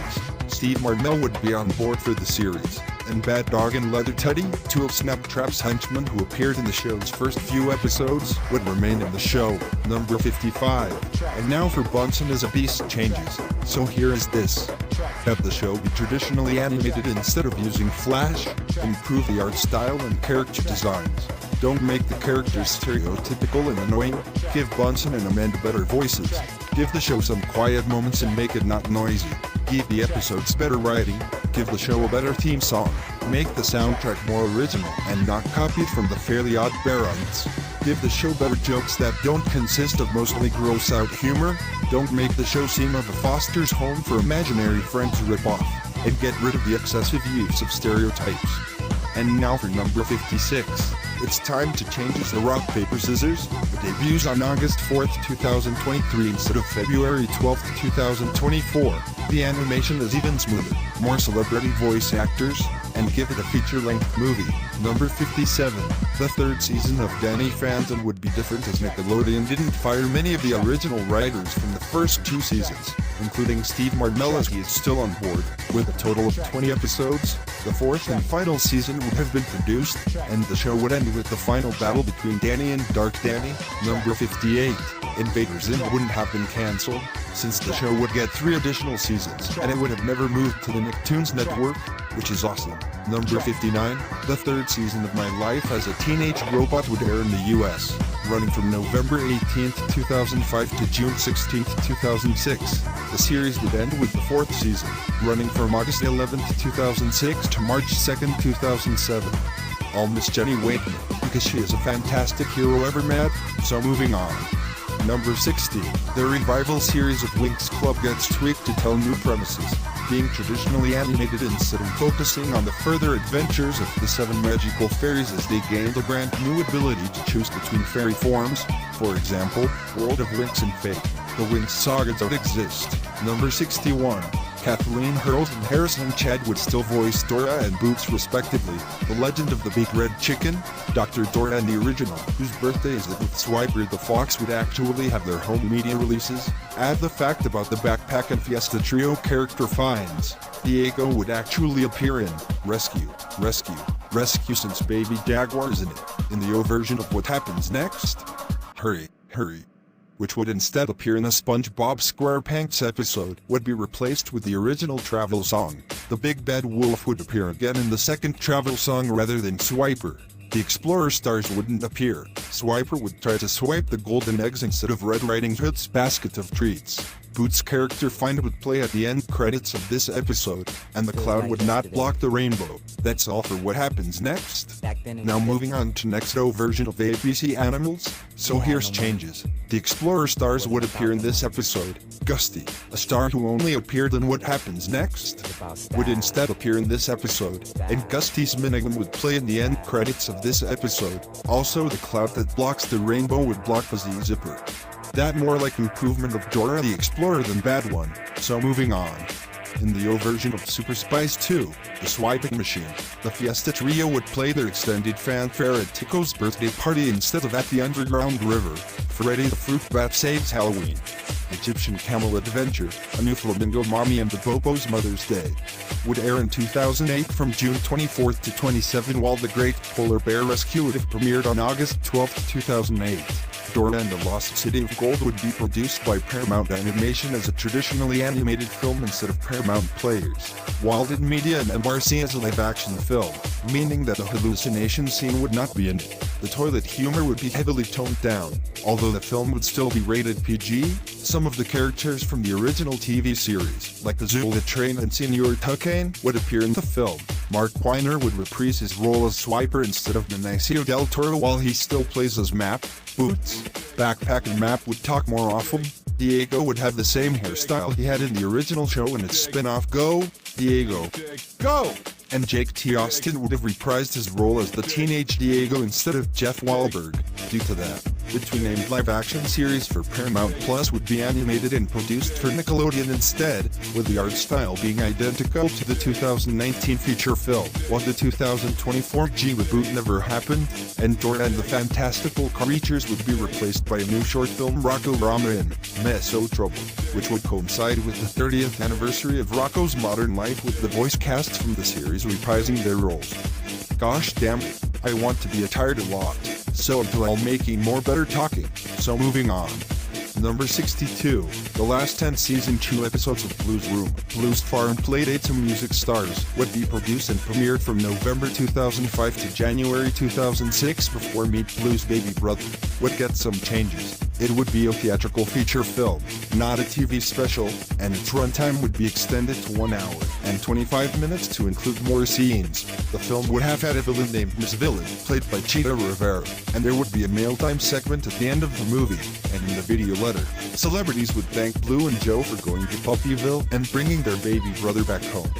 Steve Martell would be on board for the series, and Bad Dog and Leather Teddy, two of Snaptrap's henchmen who appeared in the show's first few episodes, would remain in the show. Number 55. And now for Bunsen as a Beast changes. So here is this. Have the show be traditionally animated instead of using Flash. Improve the art style and character designs. Don't make the characters stereotypical and annoying. Give Bunsen and Amanda better voices. Give the show some quiet moments and make it not noisy. Give the episodes better writing. Give the show a better theme song. Make the soundtrack more original and not copied from the Fairly Odd Parents. Give the show better jokes that don't consist of mostly gross-out humor. Don't make the show seem of a foster's home for imaginary friends ripoff. And get rid of the excessive use of stereotypes. And now for number 56. It's time to change the Rock, Paper, Scissors. It debuts on August 4th, 2023 instead of February 12th, 2024. The animation is even smoother, more celebrity voice actors, and give it a feature-length movie. Number 57. The third season of Danny Phantom would be different as Nickelodeon didn't fire many of the original writers from the first two seasons, including Steve Martell as he is still on board. With a total of 20 episodes, the fourth and final season would have been produced, and the show would end with the final battle between Danny and Dark Danny. Number 58. Invader Zim wouldn't have been cancelled, since the show would get 3 additional seasons, and it would have never moved to the Nicktoons network, which is awesome. Number 59. The third season of My Life as a Teenage Robot would air in the US, running from November 18th, 2005 to June 16th, 2006. The series would end with the fourth season, running from August 11th, 2006 to March 2nd, 2007. I'll miss Jenny Wakeman, because she is a fantastic hero ever mad, so moving on. Number 60. The revival series of Winx Club gets tweaked to tell new premises, being traditionally animated instead of focusing on the further adventures of the 7 magical fairies as they gained a brand new ability to choose between fairy forms. For example, World of Winx and Fate. The Winx Saga don't exist. Number 61. Kathleen Hurls and Harrison Chad would still voice Dora and Boots respectively. The Legend of the Big Red Chicken, Dr. Dora and the original, whose birthday is it with Swiper the Fox would actually have their home media releases. Add the fact about the Backpack and Fiesta Trio character finds. Diego would actually appear in Rescue since Baby Jaguar is in it, in the O version of What Happens Next? Hurry, which would instead appear in a SpongeBob SquarePants episode, would be replaced with the original travel song. The Big Bad Wolf would appear again in the second travel song rather than Swiper. The Explorer Stars wouldn't appear. Swiper would try to swipe the golden eggs instead of Red Riding Hood's basket of treats. Boots' character Find would play at the end credits of this episode, and the cloud would not block the rainbow. That's all for What Happens Next. Now moving on to next O version of ABC Animals. So here's changes. The Explorer Stars would appear in this episode. Gusty, a star who only appeared in What Happens Next, would instead appear in this episode, and Gusty's minigun would play in the end credits of this episode. Also, the cloud that blocks the rainbow would block Fuzzy Zipper. That more like improvement of Dora the Explorer than bad one. So moving on. In the O version of Super Spice 2, the Swiping Machine, the Fiesta Trio would play their extended fanfare at Tico's birthday party instead of at the underground river. Freddy the Fruit Bat Saves Halloween. Egyptian Camel Adventure, A New Flamingo Mommy and the Bobo's Mother's Day, would air in 2008 from June 24th to 27, while The Great Polar Bear Rescue would have premiered on August 12th, 2008. Dora and the Lost City of Gold would be produced by Paramount Animation as a traditionally animated film instead of Paramount Players. Walden Media and MRC as a live-action film, meaning that the hallucination scene would not be in it. The toilet humor would be heavily toned down, although the film would still be rated PG. Some of the characters from the original TV series, like the Zula Train and Senor Tucane, would appear in the film. Mark Weiner would reprise his role as Swiper instead of Benicio del Toro, while he still plays as Map, Boots, Backpack, and Map would talk more often. Diego would have the same hairstyle he had in the original show in its spin-off Go, Diego, Go! And Jake T. Austin would have reprised his role as the teenage Diego instead of Jeff Wahlberg. Due to that, the two-named live-action series for Paramount Plus would be animated and produced for Nickelodeon instead, with the art style being identical to the 2019 feature film. While the 2024 G reboot never happened, and Dora and the Fantastical Creatures would be replaced by a new short film, Rocco Rama in Meso Trouble, which would coincide with the 30th anniversary of Rocco's modern life, with the voice casts from the series reprising their roles. Gosh damn it, I want to be attired a lot, so until I'm making more better talking, so moving on. Number 62, the last 10 season 2 episodes of Blues Room, Blues Farm Playdate to Music Stars, would be produced and premiered from November 2005 to January 2006 before Meet Blues Baby Brother would get some changes. It would be a theatrical feature film, not a TV special, and its runtime would be extended to 1 hour and 25 minutes to include more scenes. The film would have had a villain named Miss Villain, played by Chita Rivera, and there would be a mail time segment at the end of the movie, and in the video letter, celebrities would thank Blue and Joe for going to Puppyville and bringing their baby brother back home.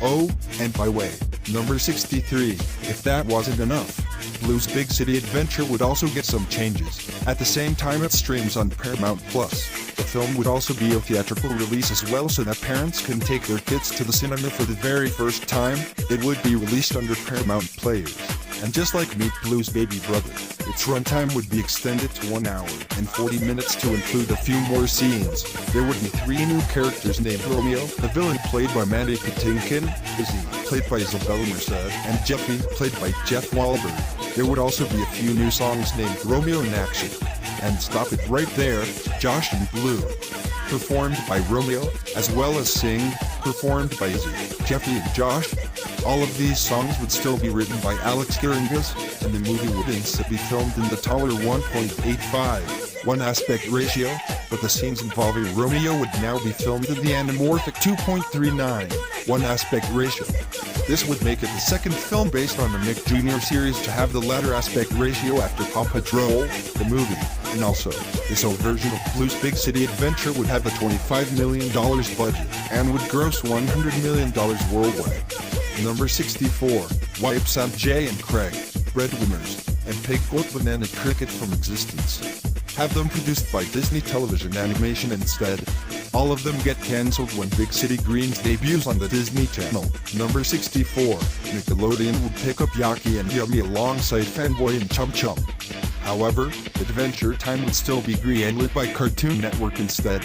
Oh, and by way, number 63, if that wasn't enough, Blue's Big City Adventure would also get some changes. At the same time it streams on Paramount Plus. The film would also be a theatrical release as well, so that parents can take their kids to the cinema for the very first time. It would be released under Paramount Players. And just like Meet Blue's Baby Brother, its runtime would be extended to 1 hour and 40 minutes to include a few more scenes. There would be 3 new characters named Romeo, the villain played by Mandy Patinkin, Izzy, played by Isabella Merced, and Jeffy, played by Jeff Wahlberg. There would also be a few new songs named Romeo in Action, and Stop It Right There, Josh and Blue, performed by Romeo, as well as Sing, performed by Izzy, Jeffy and Josh. All of these songs would still be written by Alex Giringas, and the movie would instead be filmed in the taller 1.85:1 aspect ratio, but the scenes involving Romeo would now be filmed in the anamorphic 2.39:1 aspect ratio. This would make it the second film based on the Nick Jr. series to have the latter aspect ratio after Paw Patrol, the movie, and also, this old version of Blue's Big City Adventure would have a $25 million budget, and would gross $100 million worldwide. Number 64, wipe Sanjay and Craig, Breadwinners, and Pig Goat Banana Cricket from existence. Have them produced by Disney Television Animation instead. All of them get cancelled when Big City Greens debuts on the Disney Channel. Number 64, Nickelodeon would pick up Yaki and Yummy alongside Fanboy and Chum Chum. However, Adventure Time would still be greenlit by Cartoon Network instead.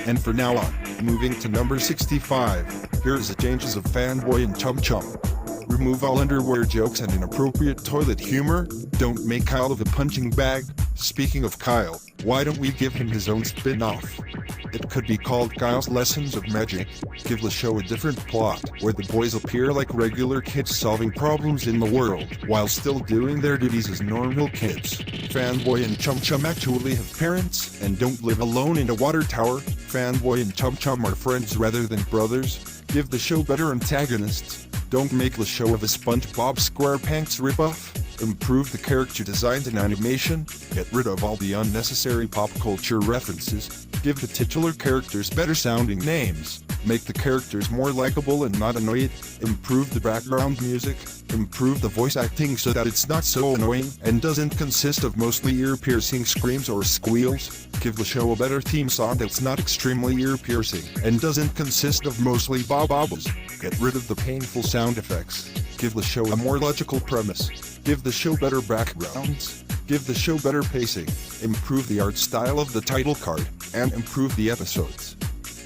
And for now on, moving to number 65, here is the changes of Fanboy and Chum Chum. Remove all underwear jokes and inappropriate toilet humor. Don't make Kyle of a punching bag. Speaking of Kyle, why don't we give him his own spin-off? It could be called Kyle's Lessons of Magic. Give the show a different plot, where the boys appear like regular kids solving problems in the world, while still doing their duties as normal kids. Fanboy and Chum Chum actually have parents, and don't live alone in a water tower. Fanboy and Chum Chum are friends rather than brothers. Give the show better antagonists. Don't make the show of a SpongeBob SquarePants ripoff. Improve the character designs and animation. Get rid of all the unnecessary pop culture references. Give the titular characters better sounding names. Make the characters more likable and not annoying. Improve the background music. Improve the voice acting so that it's not so annoying and doesn't consist of mostly ear-piercing screams or squeals. Give the show a better theme song that's not extremely ear-piercing and doesn't consist of mostly ba-babas. Get rid of the painful sound effects. Give the show a more logical premise. Give the show better backgrounds. Give the show better pacing. Improve the art style of the title card. And improve the episodes.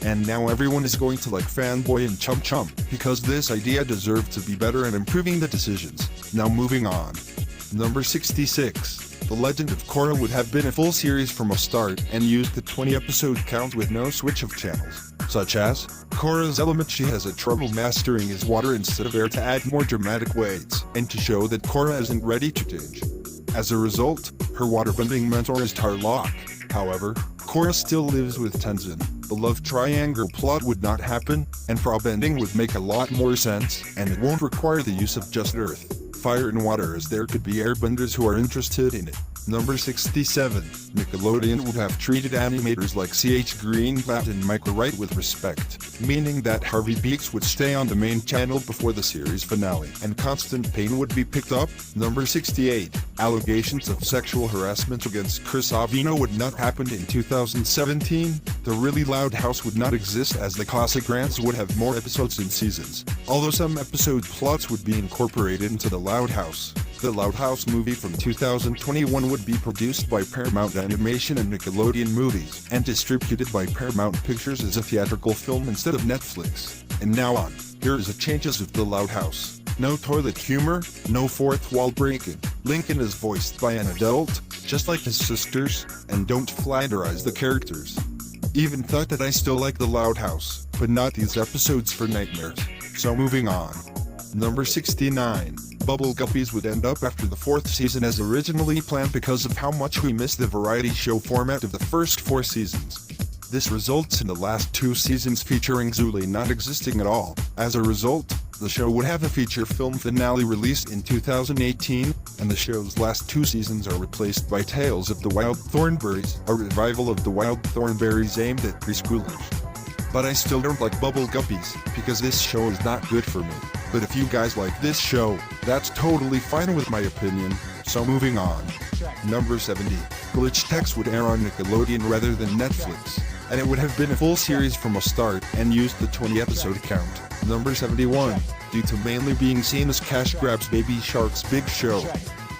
And now everyone is going to like Fanboy and Chum Chum, because this idea deserved to be better at improving the decisions. Now moving on. Number 66. The Legend of Korra would have been a full series from a start and used the 20-episode count with no switch of channels, such as Korra's element. She has a trouble mastering his water instead of air to add more dramatic weights, and to show that Korra isn't ready to change. As a result, her waterbending mentor is Tarlok. However, Korra still lives with Tenzin. The love triangle plot would not happen, and prob ending would make a lot more sense, and it won't require the use of just earth, fire and water, as there could be airbenders who are interested in it. Number 67. Nickelodeon would have treated animators like C.H. Greenblatt and Micah Wright with respect, meaning that Harvey Beaks would stay on the main channel before the series finale, and Constant Pain would be picked up. Number 68. Allegations of sexual harassment against Chris Avino would not happen in 2017. The Really Loud House would not exist, as the classic rants would have more episodes and seasons, although some episode plots would be incorporated into The Loud House. The Loud House movie from 2021 would be produced by Paramount Animation and Nickelodeon Movies, and distributed by Paramount Pictures as a theatrical film instead of Netflix. And now on, here is the changes of The Loud House. No toilet humor, no fourth wall breaking. Lincoln is voiced by an adult, just like his sisters, and don't flatterize the characters. Even thought that I still like The Loud House, but not these episodes for nightmares. So moving on. Number 69. Bubble Guppies would end up after the 4th season as originally planned because of how much we missed the variety show format of the first 4 seasons. This results in the last 2 seasons featuring Zuli not existing at all. As a result, the show would have a feature film finale released in 2018, and the show's last 2 seasons are replaced by Tales of the Wild Thornberrys, a revival of the Wild Thornberrys aimed at preschoolers. But I still don't like Bubble Guppies, because this show is not good for me. But if you guys like this show, that's totally fine with my opinion. So moving on. Number 70. Glitch Text would air on Nickelodeon rather than Netflix, and it would have been a full series from a start and used the 20 episode count. Number 71. Due to mainly being seen as cash grabs, Baby Shark's Big Show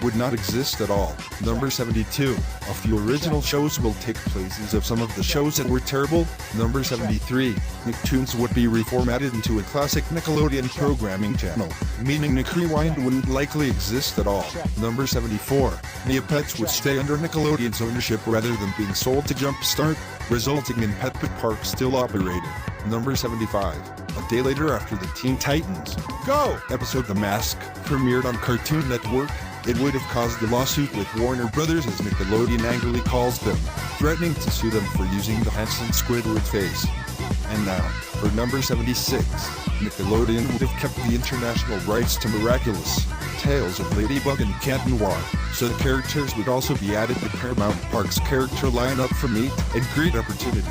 would not exist at all. Number 72. A few original shows will take places of some of the shows that were terrible. Number 73. Nicktoons would be reformatted into a classic Nickelodeon programming channel, meaning Nick Rewind wouldn't likely exist at all. Number 74. Neopets would stay under Nickelodeon's ownership rather than being sold to Jumpstart, resulting in Pet Pit Park still operating. Number 75. A day later, after the Teen Titans Go! Episode The Mask premiered on Cartoon Network, it would have caused a lawsuit with Warner Brothers, as Nickelodeon angrily calls them, threatening to sue them for using the Hanson Squidward face. And now, for number 76, Nickelodeon would have kept the international rights to Miraculous Tales of Ladybug and Cat Noir, so the characters would also be added to Paramount Park's character lineup for meet and greet opportunities.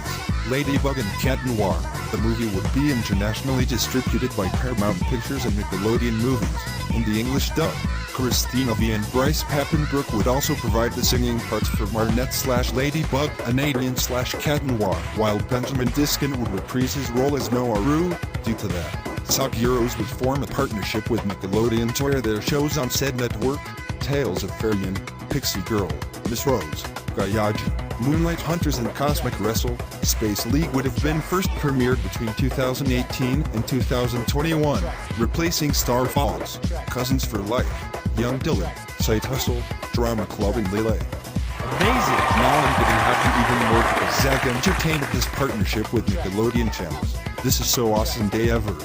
Ladybug and Cat Noir. The movie would be internationally distributed by Paramount Pictures and Nickelodeon Movies. In the English dub, Christina V and Bryce Papenbrook would also provide the singing parts for Marnette/Ladybug and Adrien/Cat Noir, while Benjamin Diskin would reprise his role as Noaru. Due to that, SOG Heroes would form a partnership with Nickelodeon to air their shows on said network. Tales of Fairyland, Pixie Girl, Miss Rose, Gayaji, Moonlight Hunters and Cosmic Wrestle. Space League would have been first premiered between 2018 and 2021, replacing Star Falls, Cousins for Life, Young Dylan, Side Hustle, Drama Club and Lele. Amazing! Now I'm getting happy even more because Zach entertained this partnership with Nickelodeon channels. This is so awesome day ever.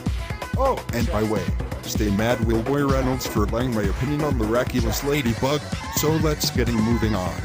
Oh, and by way, stay mad Will Boy Reynolds for lying my opinion on Miraculous Ladybug, so let's getting moving on.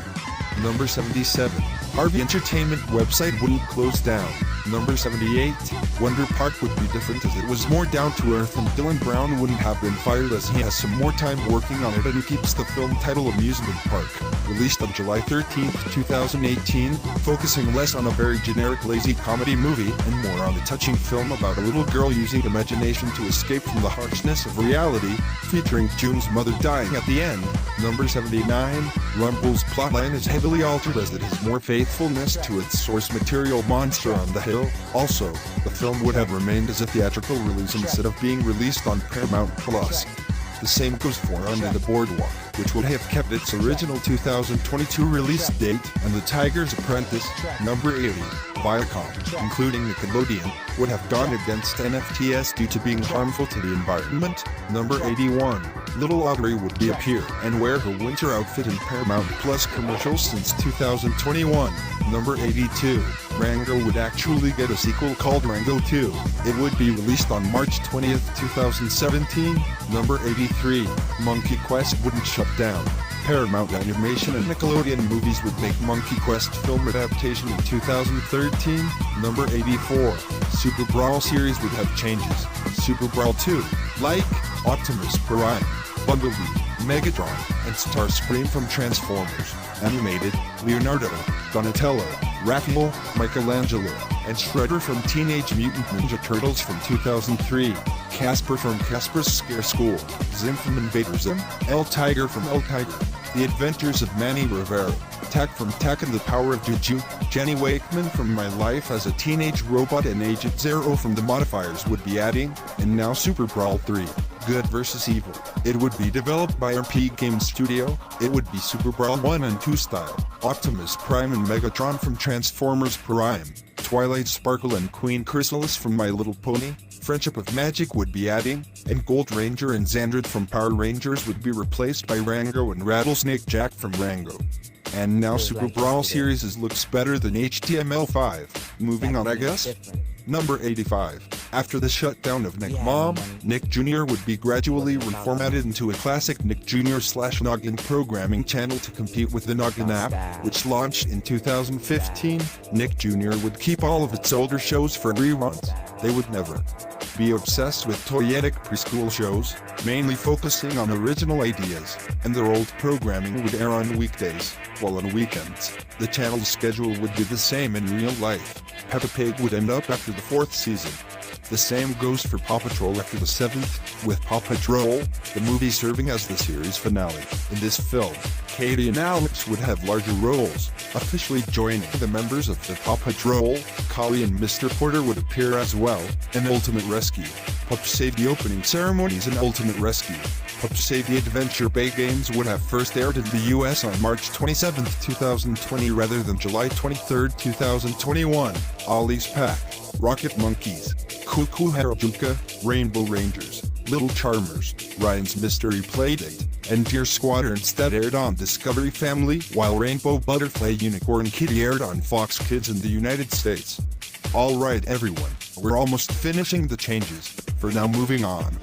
Number 77. Harvey Entertainment website wouldn't close down. Number 78. Wonder Park would be different as it was more down to earth, and Dylan Brown wouldn't have been fired as he has some more time working on it and keeps the film title Amusement Park. Released on July 13, 2018, focusing less on a very generic lazy comedy movie and more on a touching film about a little girl using imagination to escape from the harshness of reality, featuring June's mother dying at the end. Number 79. Rumble's plotline is heavily altered as it has more faithfulness to its source material Monster on the Hill. Also, the film would have remained as a theatrical release instead of being released on Paramount Plus. The same goes for Under the Boardwalk, which would have kept its original 2022 release date, and The Tiger's Apprentice, number 80, Viacom, including Nickelodeon, would have gone against NFTS due to being harmful to the environment. Number 81, Little Audrey would reappear and wear her winter outfit in Paramount Plus commercials since 2021. Number 82, Rango would actually get a sequel called Rango 2. It would be released on March 20th, 2017. Number 83, Monkey Quest wouldn't shut down. Paramount Animation and Nickelodeon Movies would make Monkey Quest film adaptation in 2013. Number 84. Super Brawl series would have changes. Super Brawl 2, like Optimus Prime, Bumblebee, Megatron, and Starscream from Transformers. Animated, Leonardo, Donatello, Raphael, Michelangelo, and Shredder from Teenage Mutant Ninja Turtles from 2003. Casper from Casper's Scare School, Zim from Invader Zim, El Tiger from El Tiger, The Adventures of Manny Rivera, Tak from Tak and the Power of Juju, Jenny Wakeman from My Life as a Teenage Robot, and Agent Zero from The Modifiers would be adding, and now Super Brawl 3, Good vs. Evil. It would be developed by RP Games Studio. It would be Super Brawl 1 and 2 style. Optimus Prime and Megatron from Transformers Prime, Twilight Sparkle and Queen Chrysalis from My Little Pony, Friendship of Magic would be adding, and Gold Ranger and Xandred from Power Rangers would be replaced by Rango and Rattlesnake Jack from Rango. And now Super Brawl series looks better than HTML5. Moving on, I guess? Number 85. After the shutdown of Nick Mom, Nick Jr. would be gradually reformatted into a classic Nick Jr./Noggin programming channel to compete with the Noggin app, which launched in 2015. Nick Jr. would keep all of its older shows for reruns. They would never be obsessed with toyetic preschool shows, mainly focusing on original ideas, and their old programming would air on weekdays, while on weekends, the channel's schedule would be the same in real life. Peppa Pig would end up after the 4th season. The same goes for Paw Patrol after the 7th, with Paw Patrol, the movie serving as the series finale. In this film, Katie and Alex would have larger roles, officially joining the members of the Paw Patrol. Collie and Mr. Porter would appear as well, in Ultimate Rescue. Pup Save the opening ceremonies in Ultimate Rescue. Pup Save the Adventure Bay games would have first aired in the US on March 27, 2020 rather than July 23, 2021. Ollie's Pack, Rocket Monkeys, Cuckoo Harajuka, Rainbow Rangers, Little Charmers, Ryan's Mystery Playdate, and Deer Squadron instead aired on Discovery Family, while Rainbow Butterfly Unicorn Kitty aired on Fox Kids in the United States. Alright everyone, we're almost finishing the changes. For now, moving on.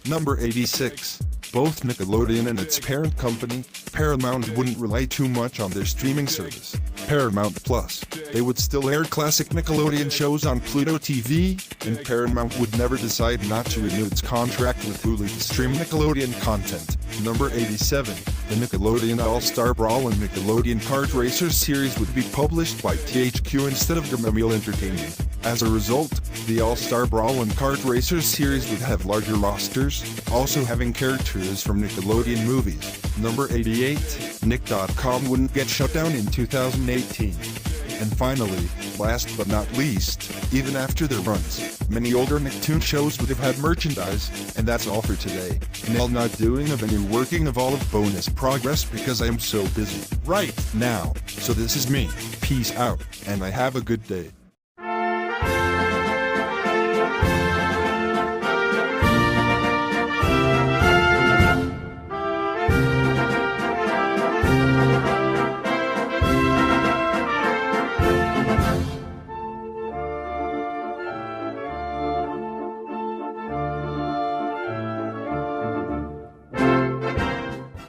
Number 86. Both Nickelodeon and its parent company, Paramount, wouldn't rely too much on their streaming service, Paramount Plus. They would still air classic Nickelodeon shows on Pluto TV, and Paramount would never decide not to renew its contract with Hulu to stream Nickelodeon content. Number 87. The Nickelodeon All-Star Brawl and Nickelodeon Kart Racers series would be published by THQ instead of Gamamil Entertainment. As a result, the All-Star Brawl and Kart Racers series would have larger rosters, also having characters from Nickelodeon movies. Number 88. Nick.com wouldn't get shut down in 2018. And finally, last but not least, even after their runs, many older Nicktoon shows would have had merchandise, and that's all for today. Now not doing of any working of all of bonus progress because I am so busy right now. So this is me. Peace out, and I have a good day.